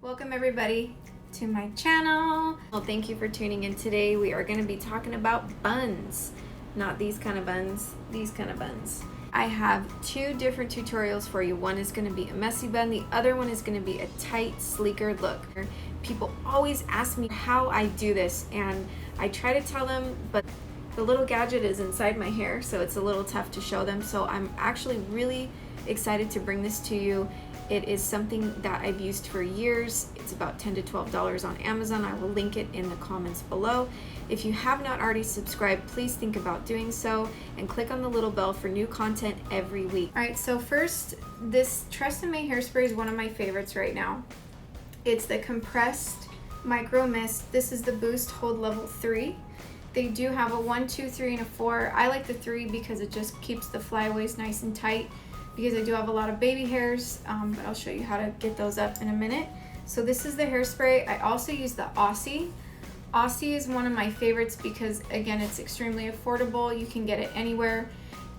Welcome everybody to my channel. Well, thank you for tuning in today. We are going to be talking about buns. Not these kind of buns, these kind of buns. I have two different tutorials for you. One is going to be a messy bun. The other one is going to be a tight, sleeker look. People always ask me how I do this, and I try to tell them, but the little gadget is inside my hair, so it's a little tough to show them. So I'm actually really excited to bring this to you. It is something that I've used for years. It's about $10 to $12 on Amazon. I will link it in the comments below. If you have not already subscribed, please think about doing so and click on the little bell for new content every week. All right, so first, this Tresemme hairspray is one of my favorites right now. It's the compressed micro mist. This is the Boost Hold Level 3. They do have a 1, 2, 3, and a 4. I like the 3 because it just keeps the flyaways nice and tight, because I do have a lot of baby hairs, but I'll show you how to get those up in a minute. So this is the hairspray. I also use the Aussie. Aussie is one of my favorites because, again, it's extremely affordable. You can get it anywhere.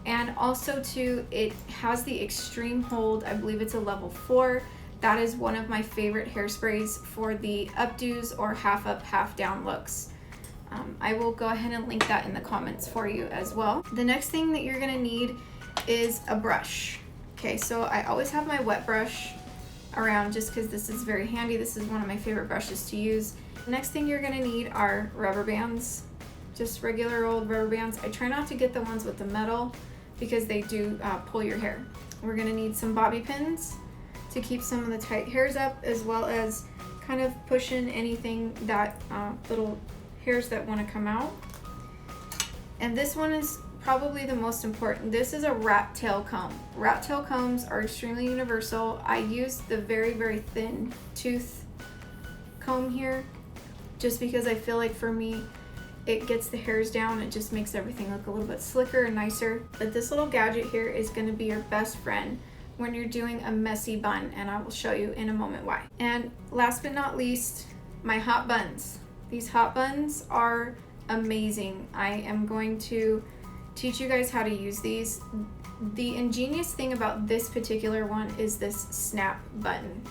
And also too, it has the extreme hold. I believe it's a level 4. That is one of my favorite hairsprays for the updos or half up, half down looks. I will go ahead and link that in the comments for you as well. The next thing that you're gonna need is a brush. Okay, so I always have my wet brush around just because this is very handy. This is one of my favorite brushes to use. The next thing you're gonna need are rubber bands, just regular old rubber bands. I try not to get the ones with the metal because they do pull your hair. We're gonna need some bobby pins to keep some of the tight hairs up, as well as kind of push in anything that little hairs that want to come out. And this one is probably the most important. This is a rat tail comb. Rat tail combs are extremely universal. I use the very, very thin tooth comb here just because I feel like for me it gets the hairs down. It just makes everything look a little bit slicker and nicer. But this little gadget here is going to be your best friend when you're doing a messy bun, and I will show you in a moment why. And last but not least, my hot buns. These hot buns are amazing. I am going to teach you guys how to use these. The ingenious thing about this particular one is this snap button.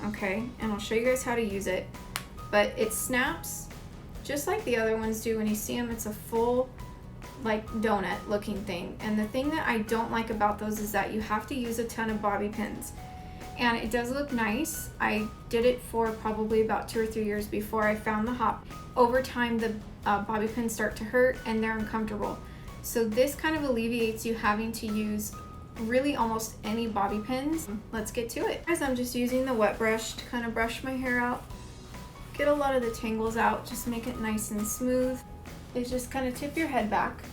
Okay, and I'll show you guys how to use it. But it snaps just like the other ones do. When you see them, it's a full like donut looking thing. And the thing that I don't like about those is that you have to use a ton of bobby pins. And it does look nice. I did it for probably about 2 or 3 years before I found the hop. Over time, the bobby pins start to hurt and they're uncomfortable. So this kind of alleviates you having to use really almost any bobby pins. Let's get to it. Guys, I'm just using the wet brush to kind of brush my hair out. Get a lot of the tangles out, just make it nice and smooth. Is just kind of tip your head back.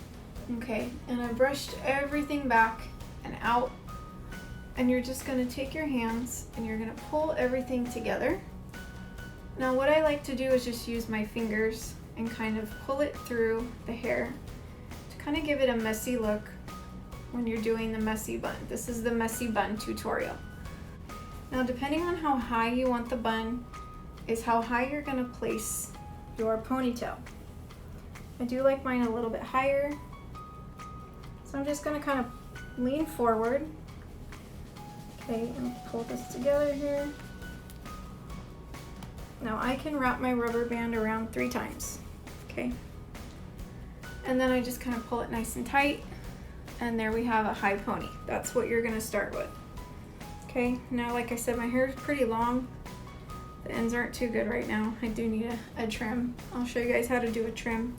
Okay, and I brushed everything back and out. And you're just gonna take your hands and you're gonna pull everything together. Now what I like to do is just use my fingers and kind of pull it through the hair to kind of give it a messy look when you're doing the messy bun. This is the messy bun tutorial. Now depending on how high you want the bun is how high you're gonna place your ponytail. I do like mine a little bit higher. So I'm just gonna kind of lean forward. Okay, and pull this together here. Now I can wrap my rubber band around 3 times, okay? And then I just kind of pull it nice and tight, and there we have a high pony. That's what you're gonna start with. Okay, now like I said, my hair is pretty long. The ends aren't too good right now. I do need a trim. I'll show you guys how to do a trim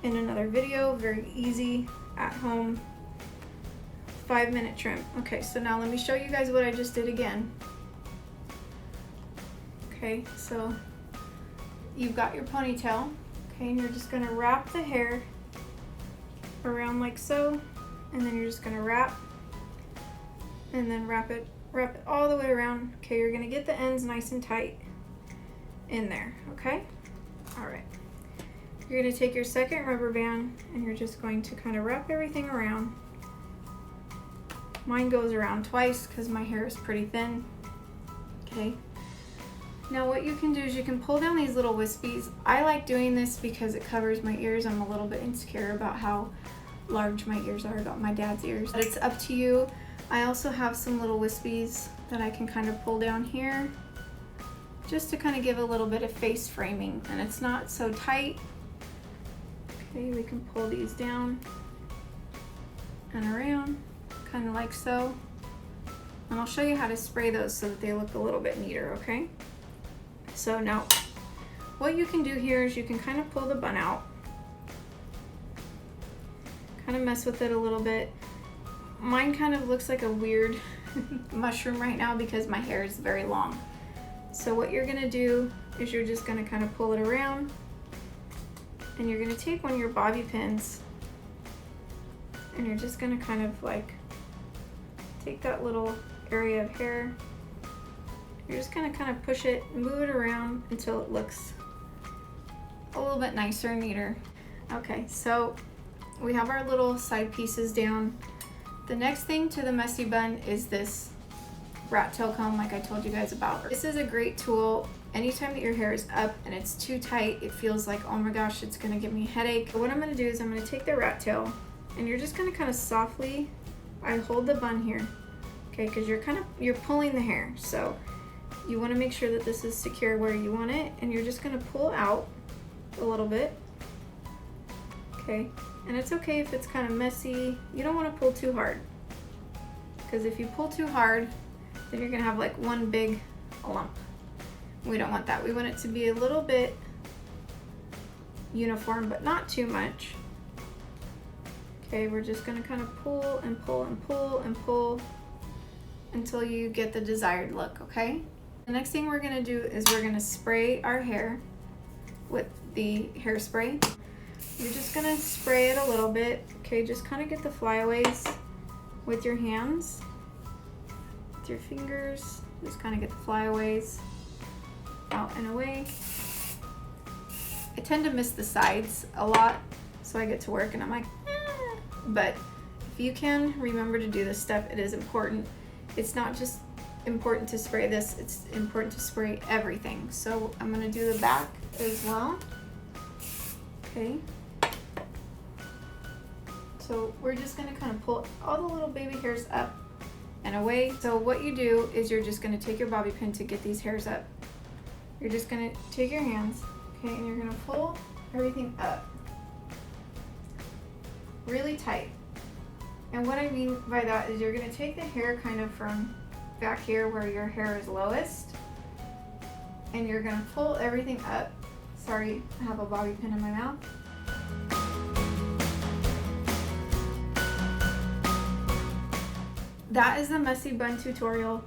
in another video. Very easy, at home. 5-minute trim. Okay, so now let me show you guys what I just did again. Okay, so you've got your ponytail, okay, and you're just gonna wrap the hair around like so, and then you're just gonna wrap, and then wrap it all the way around. Okay, you're gonna get the ends nice and tight in there, okay? All right. You're gonna take your second rubber band, and you're just going to kind of wrap everything around. Mine goes around twice because my hair is pretty thin. Okay. Now what you can do is you can pull down these little wispies. I like doing this because it covers my ears. I'm a little bit insecure about how large my ears are, about my dad's ears. But it's up to you. I also have some little wispies that I can kind of pull down here just to kind of give a little bit of face framing, and it's not so tight. Okay, we can pull these down and around, kind of like so. And I'll show you how to spray those so that they look a little bit neater, okay? So now, what you can do here is you can kind of pull the bun out, kind of mess with it a little bit. Mine kind of looks like a weird mushroom right now because my hair is very long. So what you're gonna do is you're just gonna kind of pull it around, and you're gonna take one of your bobby pins, and you're just gonna kind of like take that little area of hair. You're just gonna kind of push it, move it around until it looks a little bit nicer and neater. Okay, so we have our little side pieces down. The next thing to the messy bun is this rat tail comb, like I told you guys about. This is a great tool. Anytime that your hair is up and it's too tight, it feels like, oh my gosh, it's gonna give me a headache. What I'm gonna do is I'm gonna take the rat tail, and you're just gonna kind of softly, I hold the bun here, okay, because you're pulling the hair. So you wanna make sure that this is secure where you want it, and you're just gonna pull out a little bit, okay? And it's okay if it's kind of messy. You don't wanna pull too hard, because if you pull too hard, then you're gonna have like one big lump. We don't want that. We want it to be a little bit uniform, but not too much. Okay, we're just gonna kind of pull and pull and pull and pull until you get the desired look, okay? The next thing we're gonna do is we're gonna spray our hair with the hairspray. You're just gonna spray it a little bit, okay? Just kind of get the flyaways with your hands, with your fingers. Just kind of get the flyaways out and away. I tend to miss the sides a lot, so I get to work and I'm like, ah. But if you can remember to do this step, it is important. It's not just important to spray this, it's important to spray everything. So I'm gonna do the back as well. Okay. So we're just gonna kind of pull all the little baby hairs up and away. So what you do is you're just gonna take your bobby pin to get these hairs up. You're just gonna take your hands, okay, and you're gonna pull everything up really tight. And what I mean by that is you're gonna take the hair kind of from back here where your hair is lowest, and you're gonna pull everything up. Sorry, I have a bobby pin in my mouth. That is the messy bun tutorial.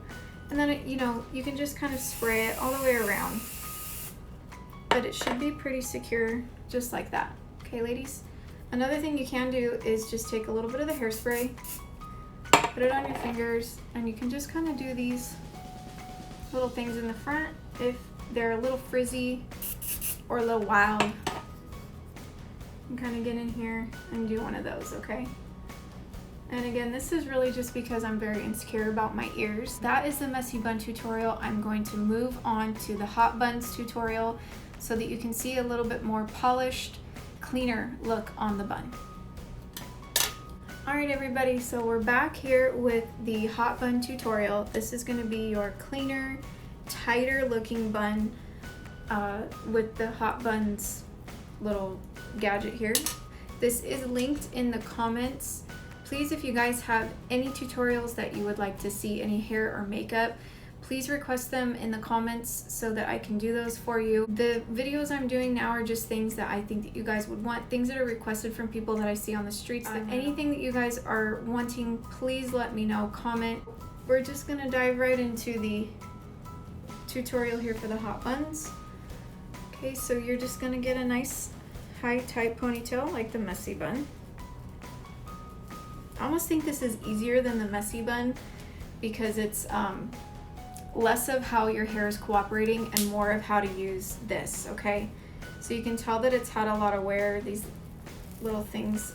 And then, you know, you can just kind of spray it all the way around. But it should be pretty secure, just like that. Okay, ladies? Another thing you can do is just take a little bit of the hairspray, put it on your fingers, and you can just kind of do these little things in the front. If they're a little frizzy or a little wild, you can kind of get in here and do one of those, okay? And again, this is really just because I'm very insecure about my ears. That is the messy bun tutorial. I'm going to move on to the hot buns tutorial so that you can see a little bit more polished, cleaner look on the bun. All right, everybody, so we're back here with the hot bun tutorial. This is gonna be your cleaner, tighter looking bun with the Hot Buns little gadget here. This is linked in the comments. Please, if you guys have any tutorials that you would like to see, any hair or makeup, please request them in the comments so that I can do those for you. The videos I'm doing now are just things that I think that you guys would want, things that are requested from people that I see on the streets. Anything that you guys are wanting, please let me know, comment. We're just gonna dive right into the tutorial here for the hot buns. Okay, so you're just gonna get a nice high tight ponytail like the messy bun. I almost think this is easier than the messy bun because it's less of how your hair is cooperating and more of how to use this, okay? So you can tell that it's had a lot of wear. These little things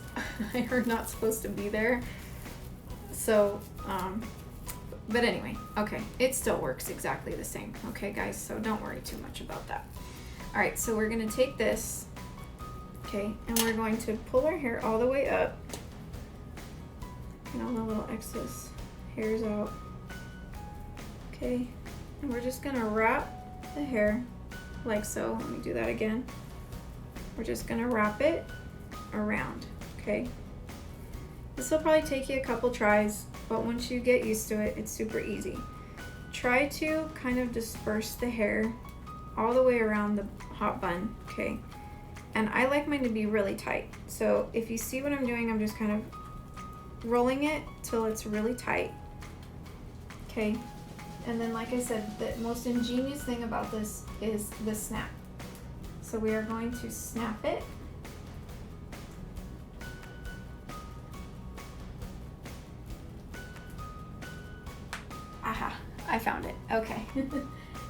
are not supposed to be there. So, but anyway, okay, it still works exactly the same, okay guys? So don't worry too much about that. All right, so we're gonna take this, okay, and we're going to pull our hair all the way up. And all the little excess hairs out. Okay, and we're just gonna wrap the hair like so. Let me do that again. We're just gonna wrap it around, okay? This will probably take you a couple tries, but once you get used to it, it's super easy. Try to kind of disperse the hair all the way around the hot bun, okay? And I like mine to be really tight. So if you see what I'm doing, I'm just kind of rolling it till it's really tight, okay? And then, like I said, the most ingenious thing about this is the snap. So we are going to snap it. Aha, I found it, okay.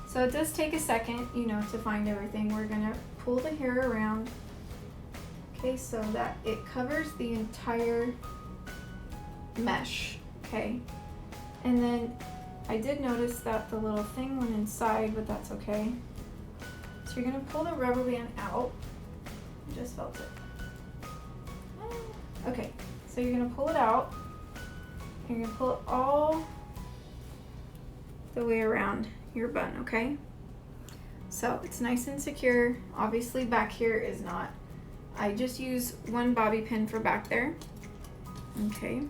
So it does take a second, you know, to find everything. We're gonna pull the hair around, okay, so that it covers the entire mesh, okay? And then I did notice that the little thing went inside, but that's okay. So you're gonna pull the rubber band out. I just felt it. Okay, so you're gonna pull it out. And you're gonna pull it all the way around your bun, okay? So it's nice and secure. Obviously back here is not. I just use one bobby pin for back there. Okay.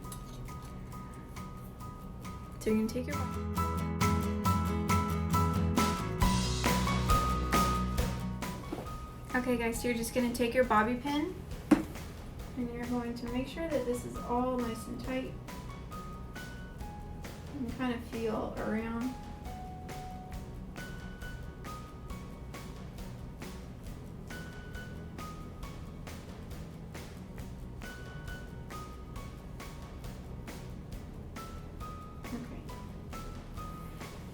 So you're gonna take your Okay guys, so you're just gonna take your bobby pin and you're going to make sure that this is all nice and tight. And kind of feel around.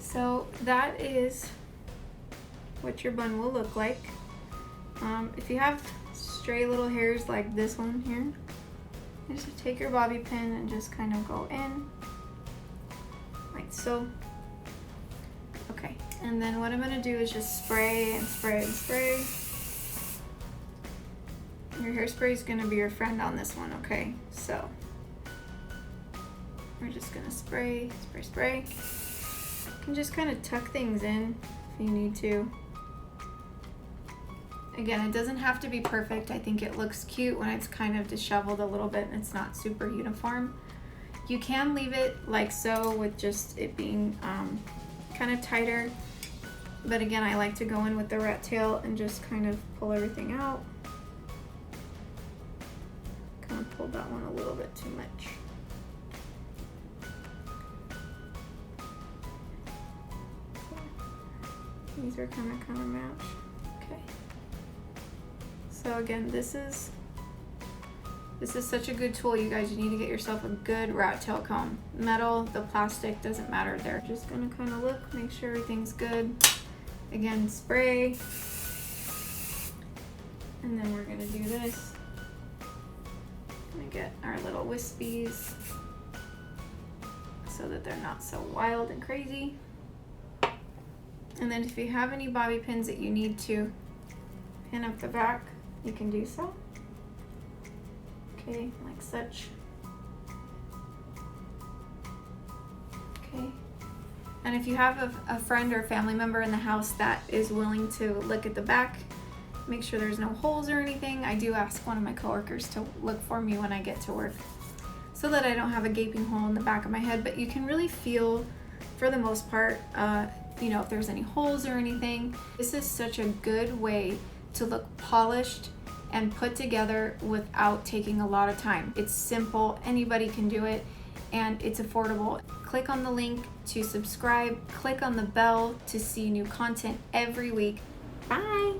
So that is what your bun will look like. If you have stray little hairs like this one here, just take your bobby pin and just kind of go in, like so. Okay, and then what I'm gonna do is just spray and spray and spray. Your hairspray is gonna be your friend on this one, okay? So we're just gonna spray, spray, spray. You can just kind of tuck things in if you need to. Again, it doesn't have to be perfect. I think it looks cute when it's kind of disheveled a little bit and it's not super uniform. You can leave it like so with just it being kind of tighter. But again, I like to go in with the rat tail and just kind of pull everything out. Kind of pulled that one a little bit too much. These are kind of match. Okay. So again, this is such a good tool, you guys. You need to get yourself a good rat tail comb. Metal, the plastic, doesn't matter. They're just gonna kind of look, make sure everything's good. Again, spray. And then we're gonna do this. Gonna get our little wispies so that they're not so wild and crazy. And then if you have any bobby pins that you need to pin up the back, you can do so. Okay, like such. Okay. And if you have a friend or family member in the house that is willing to look at the back, make sure there's no holes or anything. I do ask one of my coworkers to look for me when I get to work so that I don't have a gaping hole in the back of my head, but you can really feel, for the most part, you know, if there's any holes or anything. This is such a good way to look polished and put together without taking a lot of time. It's simple, anybody can do it, and it's affordable. Click on the link to subscribe, click on the bell to see new content every week. Bye!